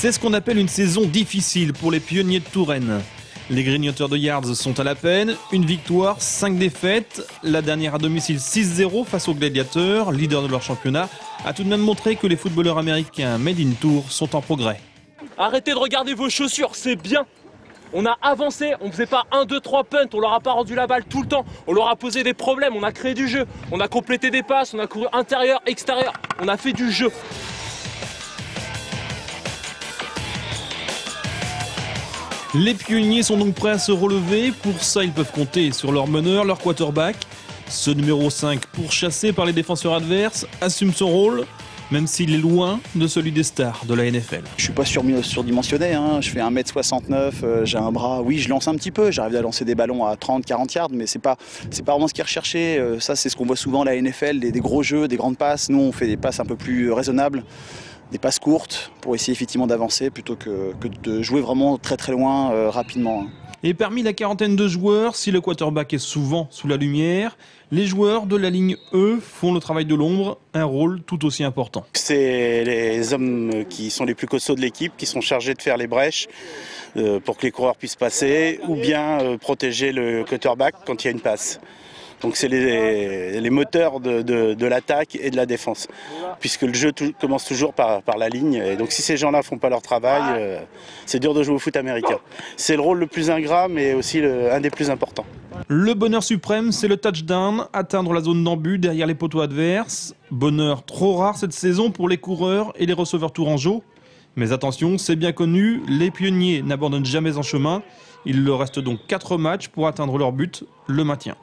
C'est ce qu'on appelle une saison difficile pour les pionniers de Touraine. Les grignoteurs de Yards sont à la peine, une victoire, 5 défaites. La dernière à domicile 6-0 face aux Gladiateurs, leader de leur championnat, a tout de même montré que les footballeurs américains Made in Tour sont en progrès. Arrêtez de regarder vos chaussures, c'est bien. On a avancé, on ne faisait pas 1, 2, 3 punts, on leur a pas rendu la balle tout le temps. On leur a posé des problèmes, on a créé du jeu. On a complété des passes, on a couru intérieur, extérieur. On a fait du jeu. Les pionniers sont donc prêts à se relever. Pour ça, ils peuvent compter sur leur meneur, leur quarterback. Ce numéro 5, pourchassé par les défenseurs adverses, assume son rôle, même s'il est loin de celui des stars de la NFL. Je suis pas surdimensionné, hein. Je fais 1m69, j'ai un bras, oui je lance un petit peu, j'arrive à lancer des ballons à 30-40 yards, mais c'est pas vraiment ce qui est recherché. Ça c'est ce qu'on voit souvent à la NFL, des gros jeux, des grandes passes. Nous on fait des passes un peu plus raisonnables, des passes courtes pour essayer effectivement d'avancer plutôt que de jouer vraiment très très loin rapidement. Et parmi la quarantaine de joueurs, si le quarterback est souvent sous la lumière, les joueurs de la ligne E font le travail de l'ombre, un rôle tout aussi important. C'est les hommes qui sont les plus costauds de l'équipe, qui sont chargés de faire les brèches pour que les coureurs puissent passer, ou bien protéger le quarterback quand il y a une passe. Donc c'est les moteurs de l'attaque et de la défense, puisque le jeu commence toujours par la ligne. Et donc si ces gens-là ne font pas leur travail, c'est dur de jouer au foot américain. C'est le rôle le plus ingrat, mais aussi un des plus importants. Le bonheur suprême, c'est le touchdown, atteindre la zone d'embut derrière les poteaux adverses. Bonheur trop rare cette saison pour les coureurs et les receveurs tourangeaux. Mais attention, c'est bien connu, les pionniers n'abandonnent jamais en chemin. Il leur reste donc 4 matchs pour atteindre leur but, le maintien.